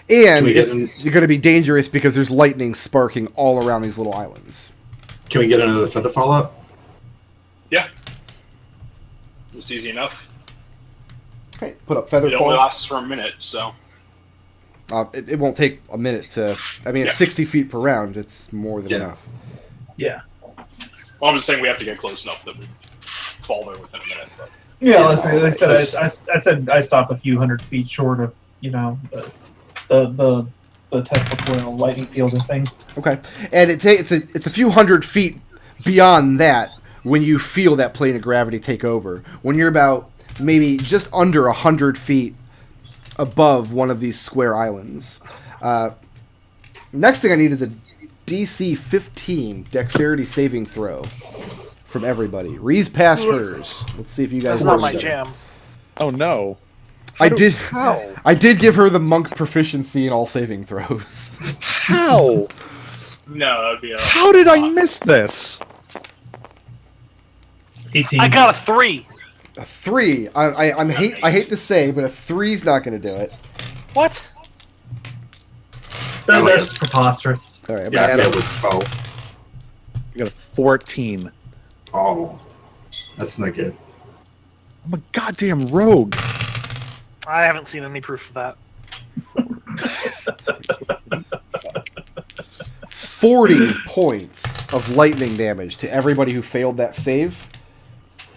And you're going to be dangerous because there's lightning sparking all around these little islands. Can we get another feather fall up? Yeah. It's easy enough. Okay, put up feather It fall. only lasts for a minute, so. It won't take a minute to... I mean, it's 60 feet per round. It's more than enough. Yeah. Well, I'm just saying we have to get close enough that we fall there within a minute. But. Yeah, like I said I stopped a few 100 feet short of, the Tesla coil lightning field and things. Okay, and it's a few 100 feet beyond that when you feel that plane of gravity take over. When you're about maybe just under 100 feet above one of these square islands. Next thing I need is a DC 15 dexterity saving throw from everybody. Reese passed hers. Let's see if you guys That's not know my each other. jam. Oh no. I did give her the monk proficiency in all saving throws. How? No, that would be a. How did I miss this? 18. I got a 3. A 3. I hate to say, but a 3's not going to do it. What? That's preposterous. All right, I'm Yeah, gonna I add failed with 12. I got a 14. Oh, that's not good. I'm a goddamn rogue. I haven't seen any proof of that. 40 points of lightning damage to everybody who failed that save.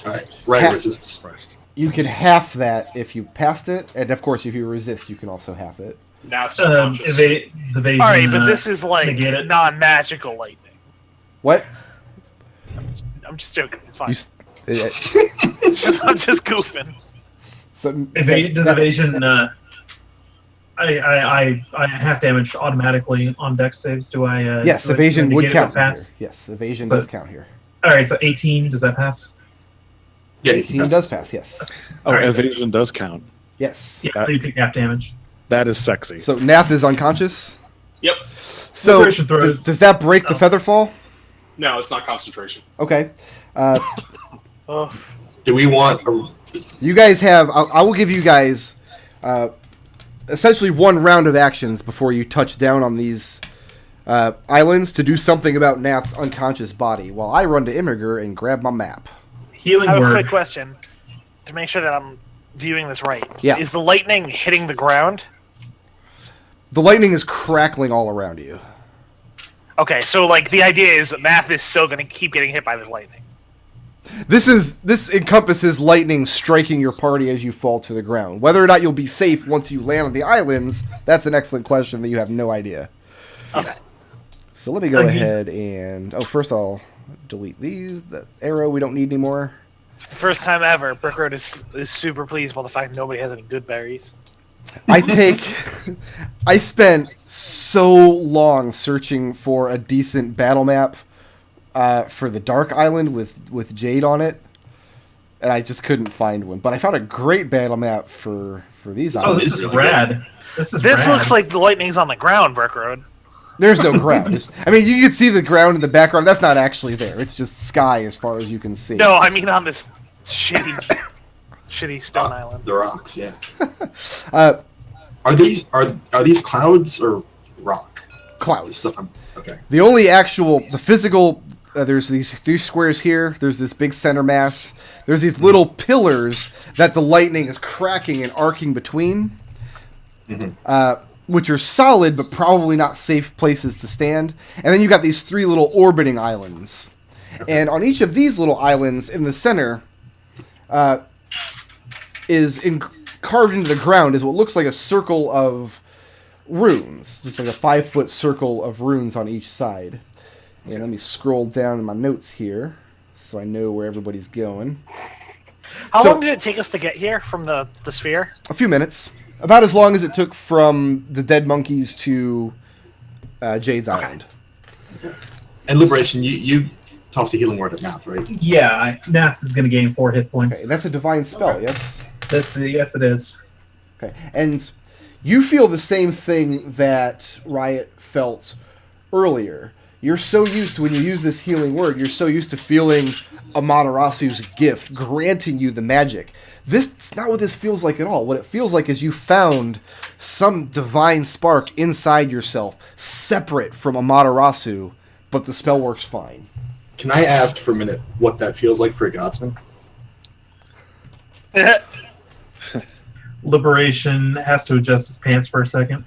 All right, right resistance. Christ. You can half that if you passed it, and of course, if you resist, you can also half it. Nath's unconscious. Evasion, Alright, but this is like negate it. non-magical lightning. What? I'm just joking. It's fine. I'm just goofing. So, Does evasion? I half damage automatically on dex saves. Do I? yes, do I evasion would negate it count. with pass? Here. Yes, evasion So- does count here. All right, so 18. Does that pass? Yeah, 18 does pass. Yes. Oh, Alright. evasion does count. Yes. Yeah, so you take half damage. That is sexy. So Nath is unconscious. Yep. So Liberation throws. does that break the feather fall? No, it's not concentration. Okay. Oh, Do we want? You guys have. I will give you guys essentially one round of actions before you touch down on these islands to do something about Nath's unconscious body, while I run to Immiger and grab my map. Healing I have a word. quick question to make sure that I'm viewing this right. Yeah. Is the lightning hitting the ground? The lightning is crackling all around you. Okay, so like the idea is that Nath is still going to keep getting hit by this lightning. This encompasses lightning striking your party as you fall to the ground. Whether or not you'll be safe once you land on the islands, that's an excellent question that you have no idea. Okay. So let me go ahead and... Oh, first I'll delete these. That arrow we don't need anymore. First time ever, Brick Road is super pleased by the fact nobody has any good berries. I spent so long searching for a decent battle map for the Dark Island with Jade on it, and I just couldn't find one. But I found a great battle map for these Oh, islands. this is rad. This This rad. looks like the lightning's on the ground, Brick Road. There's no ground. I mean, you can see the ground in the background. That's not actually there. It's just sky as far as you can see. No, I mean on this shitty stone island. The rocks, yeah. Uh, Are these clouds or rock? clouds. Okay. The only the physical, there's these 3 squares here. There's this big center mass. There's these little pillars that the lightning is cracking and arcing between, which are solid but probably not safe places to stand. And then you've got these 3 little orbiting islands. And on each of these little islands in the center carved into the ground is what looks like a circle of runes, just like a 5-foot circle of runes on each side. And let me scroll down in my notes here so I know where everybody's going. How So- long did it take us to get here from the sphere? A few minutes. About as long as it took from the dead monkeys to Jade's Island. And liberation, you tossed a healing word at Nath, right? Yeah, Nath is going to gain 4 hit points. Okay, that's a divine spell, yes? Yes, it is. Okay, and you feel the same thing that Riot felt earlier. You're so used to, when you use this healing word, you're so used to feeling Amaterasu's gift, granting you the magic. This is not what this feels like at all. What it feels like is you found some divine spark inside yourself, separate from Amaterasu, but the spell works fine. Can I ask for a minute what that feels like for a Godsman? Liberation has to adjust his pants for a second.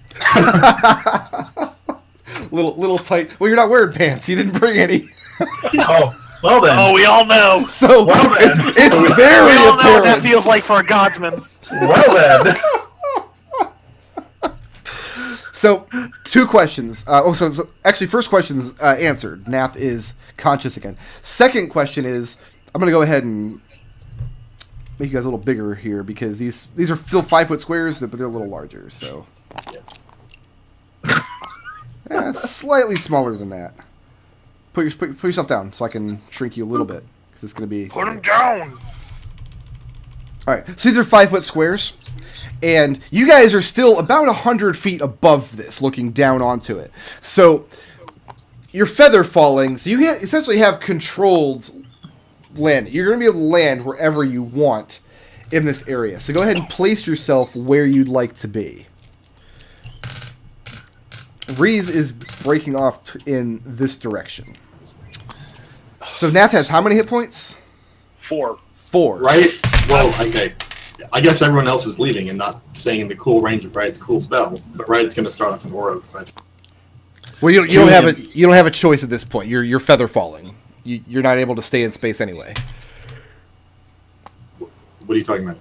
little tight. Well, you're not wearing pants. You didn't bring any. Oh, well then. Oh, we all know. So Well then. it's very We all know what that apparent. feels like for a Godsman. Well then. So, 2 questions. So actually, first question's answered. Nath is conscious again. Second question is, I'm going to go ahead and make you guys a little bigger here because these are still 5-foot squares, but they're a little larger. So, slightly smaller than that. Put yourself down so I can shrink you a little bit because it's going to be. Put him down. All right, so these are 5-foot squares, and you guys are still about 100 feet above this, looking down onto it. So you're feather falling, so you essentially have controlled land. You're going to be able to land wherever you want in this area. So go ahead and place yourself where you'd like to be. Reese is breaking off in this direction. So Nath has how many hit points? 4. 4. Right? Well, okay. I guess everyone else is leaving and not staying in the cool range of Riot's cool spell, but Riot's going to start off an aura effect. Well, you don't have a choice at this point. You're feather falling. You're not able to stay in space anyway. What are you talking about?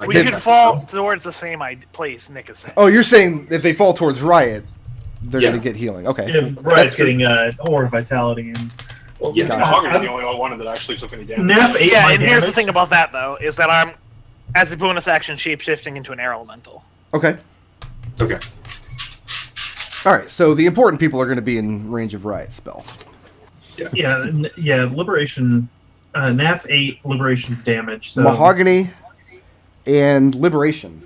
We could fall towards the same place Nick is saying. Oh, you're saying if they fall towards Riot, they're Yeah. going to get healing. Okay. Yeah, Riot's getting aura vitality and. Well, Yeah. Mahogany's the only one that actually took any damage. Nath ate Yeah, my and here's the damage. thing about that, though, is that I'm, as a bonus action, shapeshifting into an air elemental. Okay. Okay. All right. So the important people are going to be in range of Riot's spell. Yeah, Liberation. Nath ate Liberation's damage. So Mahogany and Liberation.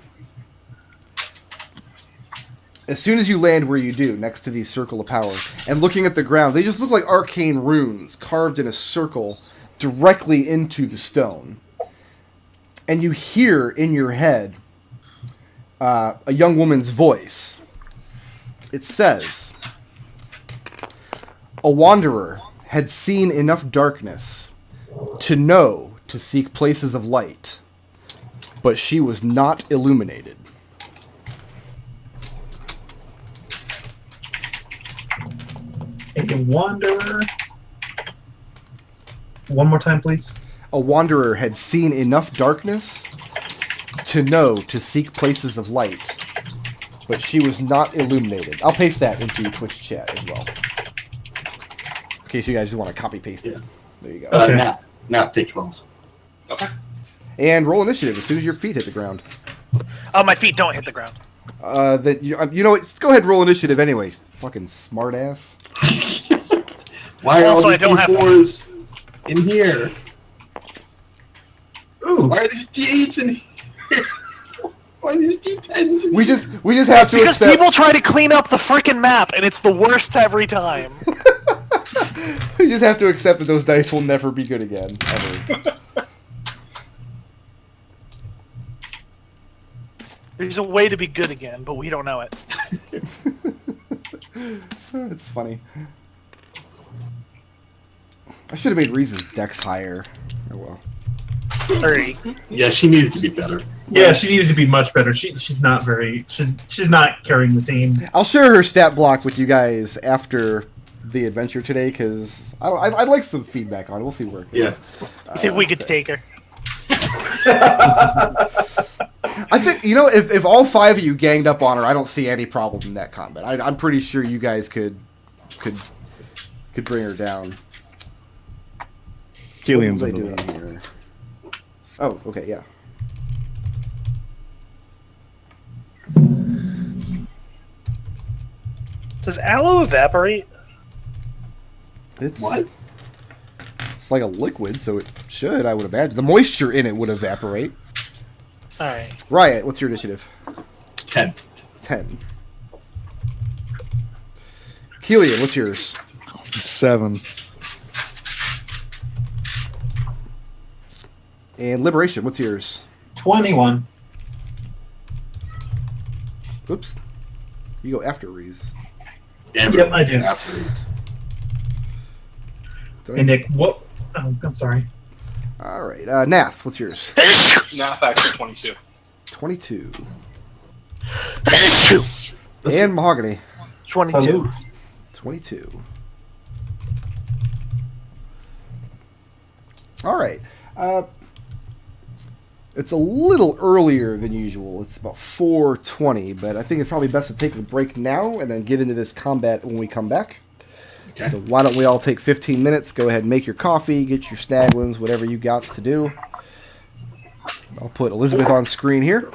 as soon as you land where you do, next to the circle of power, and looking at the ground, they just look like arcane runes carved in a circle directly into the stone. And you hear in your head a young woman's voice. It says, "A wanderer had seen enough darkness to know to seek places of light, but she was not illuminated." A wanderer. One more time, please. A wanderer had seen enough darkness to know to seek places of light, but she was not illuminated. I'll paste that into Twitch chat as well, in case you guys just want to copy paste it. Yeah. There you go. Okay. Now take 12. Okay. And roll initiative as soon as your feet hit the ground. Oh, my feet don't hit the ground. You know what? Just go ahead and roll initiative anyways. Fucking smartass. Why are Also, all I these don't have D4s in here? Ooh. Why are these D8s in here? Why are these D10s in We here? just have to Because accept. people try to clean up the freaking map, and it's the worst every time. We just have to accept that those dice will never be good again, ever. There's a way to be good again, but we don't know it. It's funny. I should have made Reese's dex higher. Oh well. 30. Yeah, she needed to be better. Yeah, she needed to be much better. She's not very. She's not carrying the team. I'll share her stat block with you guys after the adventure today, because I'd like some feedback on it. We'll see where it goes. Yeah. See if we could take her. I think, you know, if all 5 of you ganged up on her, I don't see any problem in that combat. I'm pretty sure you guys could bring her down. Kelian's What in was I the doing here? Oh, okay, yeah. Does aloe evaporate? It's What? It's like a liquid, so it should, I would imagine. The moisture in it would evaporate. Alright. Riot, what's your initiative? 10. 10. Kelian, what's yours? 7. And Liberation, what's yours? 21. Oops. You go after Reese. Yep, I do. Afterwards. Did I- Hey, Nick, what? Oh, I'm sorry. All right. Nath, what's yours? Nath actually 22. 22. And Mahogany, 22. Salute. 22. All right. It's a little earlier than usual. It's about 4:20, but I think it's probably best to take a break now and then get into this combat when we come back. Okay. So why don't we all take 15 minutes, go ahead and make your coffee, get your snaglins, whatever you got to do. I'll put Elizabeth on screen here.